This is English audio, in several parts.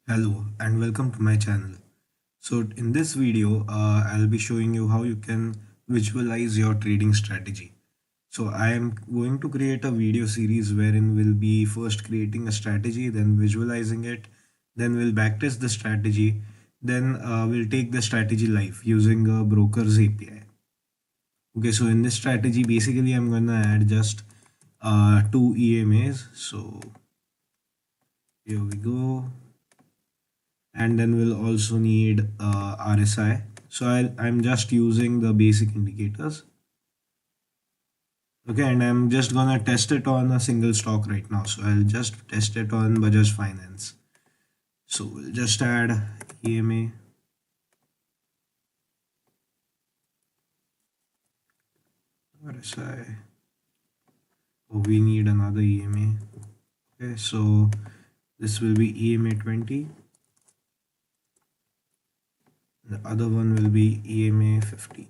Hello and welcome to my channel. So in this video, I'll be showing you how you can visualize your trading strategy. So I am going to create a video series wherein we'll be first creating a strategy, then visualizing it, then we'll backtest the strategy, then we'll take the strategy live using a broker's API. Okay, so in this strategy, basically I'm gonna add just two EMAs. So here we go. And then we'll also need RSI. So I'm just using the basic indicators. Okay, and I'm just gonna test it on a single stock right now. So I'll just test it on Bajaj Finance. So we'll just add EMA, RSI. Oh, we need another EMA. Okay, so this will be EMA 20. The other one will be EMA 50.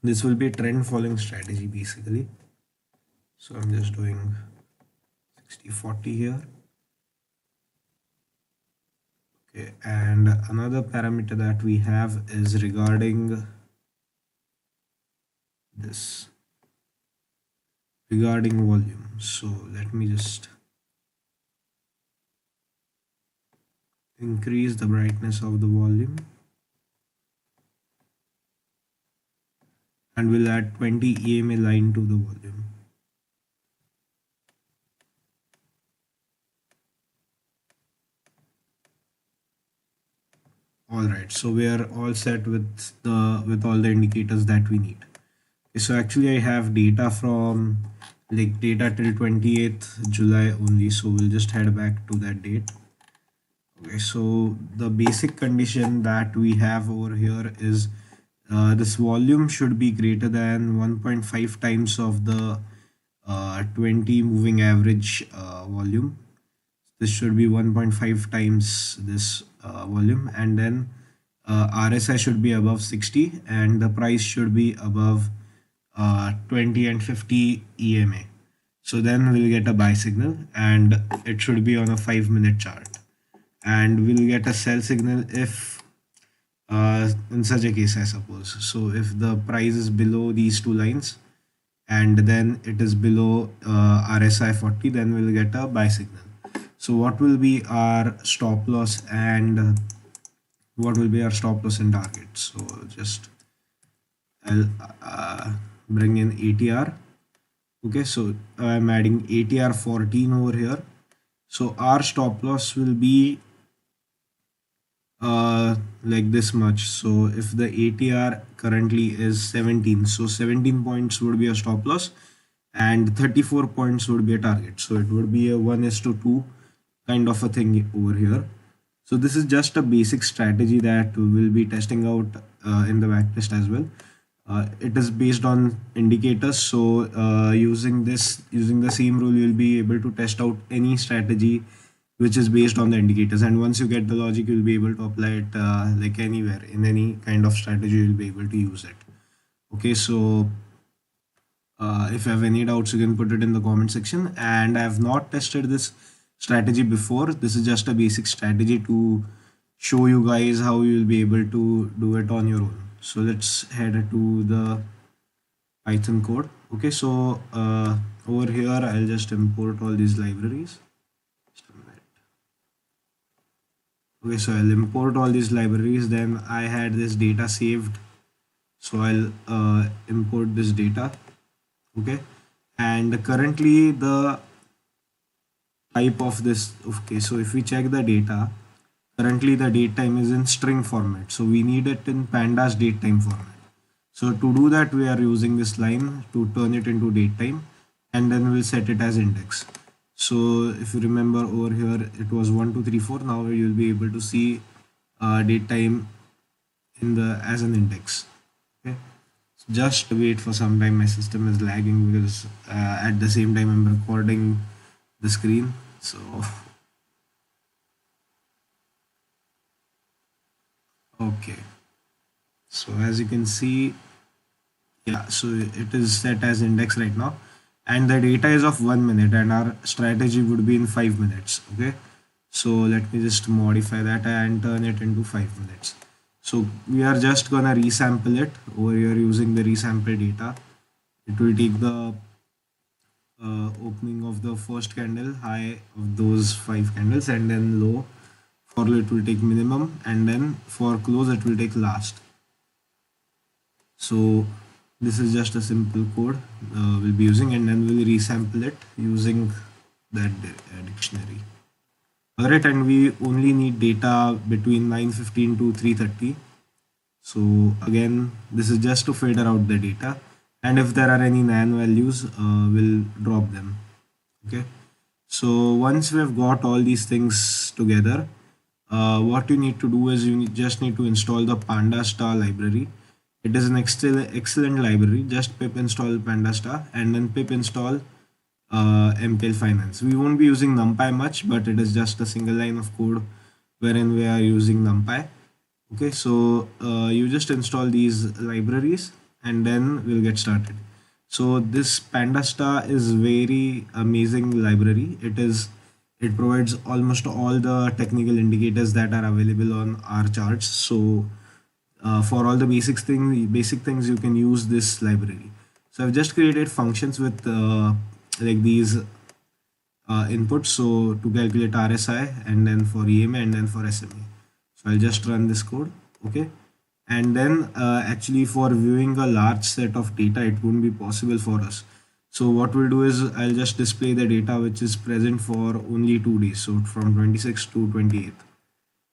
This will be a trend following strategy basically. So I'm just doing 60-40 here. Okay, and another parameter that we have is regarding this, regarding volume. So let me just increase the brightness of the volume, and we'll add 20 EMA line to the volume. All right, so we are all set with all the indicators that we need. Okay, so actually I have data from like data till 28th July only, so we'll just head back to that date. Okay, so the basic condition that we have over here is this volume should be greater than 1.5 times of the 20 moving average volume. This should be 1.5 times this volume, and then RSI should be above 60, and the price should be above 20 and 50 EMA. So then we'll get a buy signal, and it should be on a 5-minute chart, and we'll get a sell signal if in such a case, I suppose. So if the price is below these two lines and then it is below RSI 40, then we'll get a buy signal. So what will be our stop loss and what will be our stop loss and target? So just I'll bring in ATR. Okay, so I'm adding ATR 14 over here. So our stop loss will be like this much. So if the ATR currently is 17, so 17 points would be a stop loss and 34 points would be a target. So it would be a 1:2 kind of a thing over here. So this is just a basic strategy that we will be testing out in the backtest as well. It is based on indicators. So using the same rule, you'll be able to test out any strategy which is based on the indicators. And once you get the logic, you'll be able to apply it like anywhere in any kind of strategy. You'll be able to use it. Okay, so if you have any doubts, you can put it in the comment section. And I have not tested this strategy before. This is just a basic strategy to show you guys how you will be able to do it on your own. So let's head to the Python code. Okay, so over here, I'll just import all these libraries. Just a minute. Okay, so I'll import all these libraries. Then I had this data saved. So I'll import this data. Okay, and currently the type of this, okay, so if we check the data, currently the date time is in string format, so we need it in pandas date time format. So to do that, we are using this line to turn it into date time, and then we'll set it as index. So if you remember over here, it was 1 2 3 4. Now you'll be able to see date time in the as an index. Okay, so just wait for some time. My system is lagging because at the same time I'm recording the screen. So okay, so as you can see, yeah, so it is set as index right now, and the data is of 1 minute, and our strategy would be in 5 minutes. Okay, so let me just modify that and turn it into 5 minutes. So we are just gonna resample it over here using the resample data. It will take the opening of the first candle, high of those 5 candles, and then low. For low it will take minimum, and then for close it will take last. So this is just a simple code we'll be using, and then we'll resample it using that dictionary. Alright, and we only need data between 9:15 to 3:30. So again, this is just to filter out the data, and if there are any nan values, we'll drop them. Okay. So once we have got all these things together, what you need to do is just need to install the Pandastar library. It is an excellent library. Just pip install Pandastar and then pip install MPL Finance. We won't be using NumPy much, but it is just a single line of code wherein we are using NumPy. Okay, so you just install these libraries and then we'll get started. So this Pandastar is very amazing library. It provides almost all the technical indicators that are available on our charts. So for all the basic things you can use this library. So I've just created functions with like these inputs, so to calculate RSI, and then for EMA, and then for SMA. So I'll just run this code. Okay, and then actually for viewing a large set of data it won't be possible for us. So what we'll do is I'll just display the data which is present for only 2 days, so from 26th to 28th.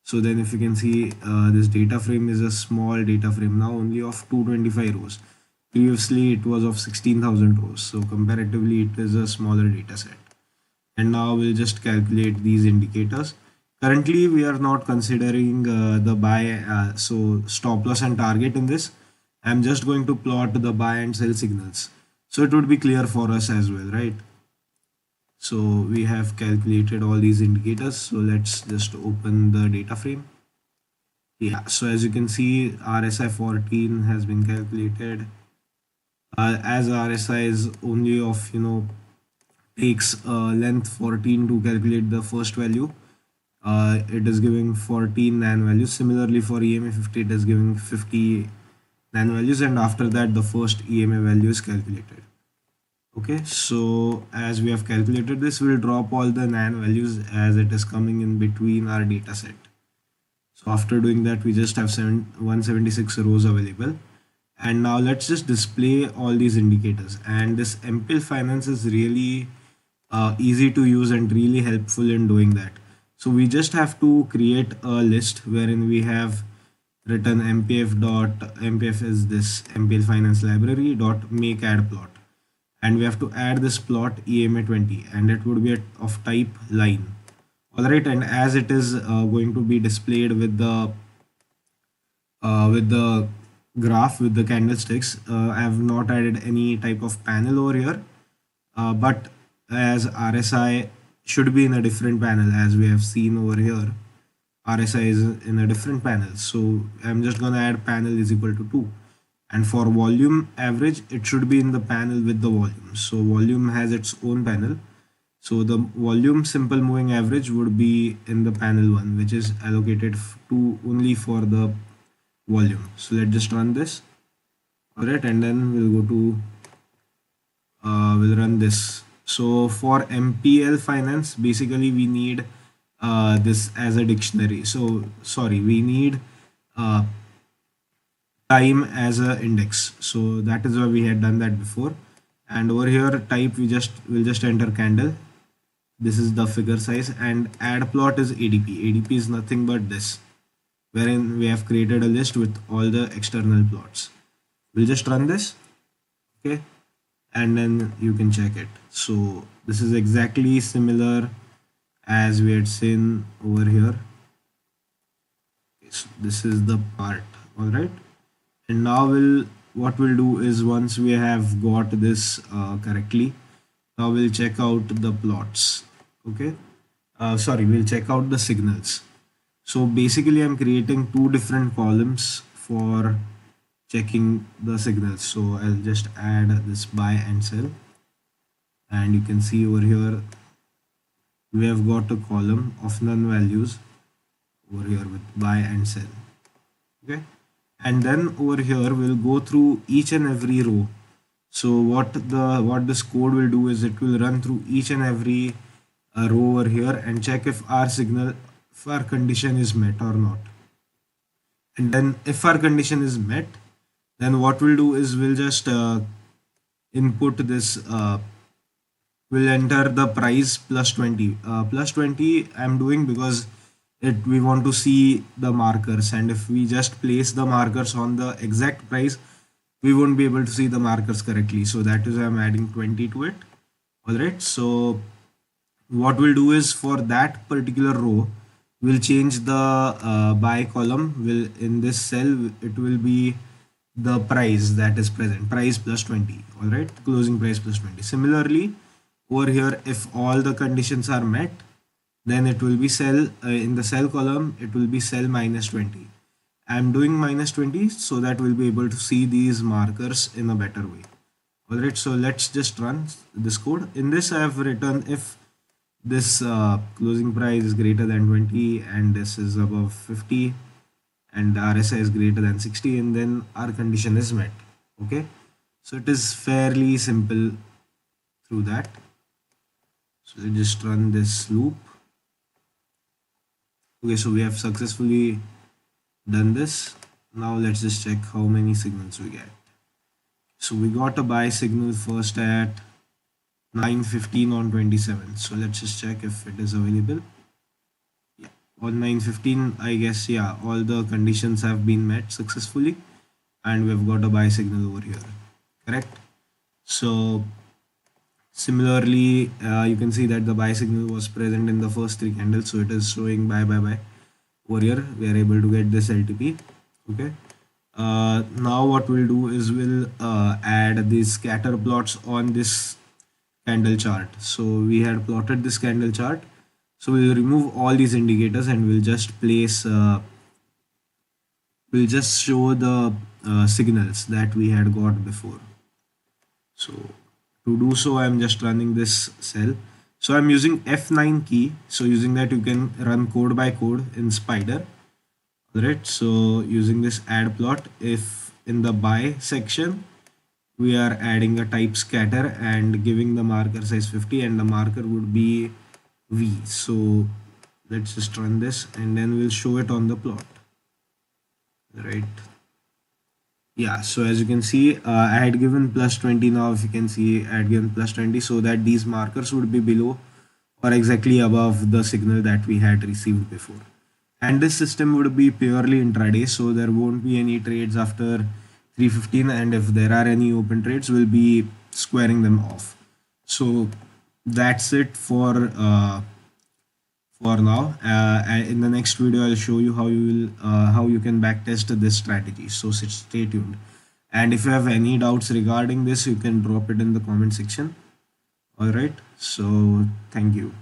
So then if you can see, this data frame is a small data frame now, only of 225 rows. Previously it was of 16,000 rows, so comparatively it is a smaller data set. And now we'll just calculate these indicators. Currently we are not considering the buy, so stop loss and target in this. I'm just going to plot the buy and sell signals, so it would be clear for us as well, right? So we have calculated all these indicators, so let's just open the data frame. Yeah, so as you can see, RSI 14 has been calculated. As RSI is only of takes length 14 to calculate the first value, it is giving 14 nan values. Similarly for EMA 50, it is giving 50 nan values, and after that the first EMA value is calculated. Okay, so as we have calculated this, we'll drop all the nan values as it is coming in between our data set. So after doing that, we just have 176 rows available. And now let's just display all these indicators. And this MPL Finance is really easy to use and really helpful in doing that. So we just have to create a list wherein we have written mpf is this MPL Finance library dot make add plot, and we have to add this plot EMA 20, and it would be of type line. All right, and as it is going to be displayed with the graph with the candlesticks, I have not added any type of panel over here, but as RSI should be in a different panel, as we have seen over here, RSI is in a different panel, so I'm just gonna add panel is equal to 2. And for volume average, it should be in the panel with the volume. So volume has its own panel, so the volume simple moving average would be in the panel 1, which is allocated to only for the volume. So let's just run this. All right, and then we'll go to we'll run this. So for MPL Finance, basically we need this as a dictionary. So sorry, we need time as a index. So that is why we had done that before. And over here type we'll just enter candle. This is the figure size, and add plot is ADP. ADP is nothing but this, wherein we have created a list with all the external plots. We'll just run this. Okay, and then you can check it. So this is exactly similar as we had seen over here. Okay, so this is the part. All right, and now what we'll do is, once we have got this correctly, now we'll check out the plots. Okay, sorry, we'll check out the signals. So basically I'm creating two different columns for checking the signals. So I'll just add this buy and sell. and you can see over here we have got a column of none values over here with buy and sell. Okay, and then over here we'll go through each and every row. So what this code will do is it will run through each and every row over here and check if our condition is met or not. And then if our condition is met, then what we'll do is we'll just input this we'll enter the price plus 20. Plus 20 I'm doing because we want to see the markers, and if we just place the markers on the exact price, we won't be able to see the markers correctly. So that is why I'm adding 20 to it. Alright, so what we'll do is for that particular row, we'll change the buy column. Will in this cell it will be the price that is present, price plus 20. All right, closing price plus 20. Similarly over here, if all the conditions are met, then it will be sell in the sell column, it will be sell minus 20. I'm doing minus 20 so that we'll be able to see these markers in a better way. All right, so let's just run this code. In this I have written if this closing price is greater than 20 and this is above 50 and the RSI is greater than 60, and then our condition is met. Okay, so it is fairly simple through that. So we just run this loop. Okay, so we have successfully done this. Now let's just check how many signals we get. So we got a buy signal first at 9:15 on 27. So let's just check if it is available. Yeah, on 9:15, I guess, yeah, all the conditions have been met successfully and we've got a buy signal over here. Correct. So similarly, you can see that the buy signal was present in the first three candles, so it is showing buy over here. We are able to get this LTP. Okay, now what we'll do is we'll add these scatter plots on this candle chart. So we had plotted this candle chart, so we'll remove all these indicators and we'll just place we'll just show the signals that we had got before. So to do so, I'm just running this cell. So I'm using F9 key. So using that, you can run code by code in Spider. Alright, so using this add plot, if in the buy section, we are adding a type scatter and giving the marker size 50 and the marker would be V. So let's just run this and then we'll show it on the plot. Right. Yeah, so as you can see, I had given plus 20. Now if you can see, I had given plus 20 so that these markers would be below or exactly above the signal that we had received before. And this system would be purely intraday, so there won't be any trades after 3:15, and if there are any open trades, we'll be squaring them off. So that's it for now. In the next video, I'll show you how you can backtest this strategy. So stay tuned. And if you have any doubts regarding this, you can drop it in the comment section. All right. So thank you.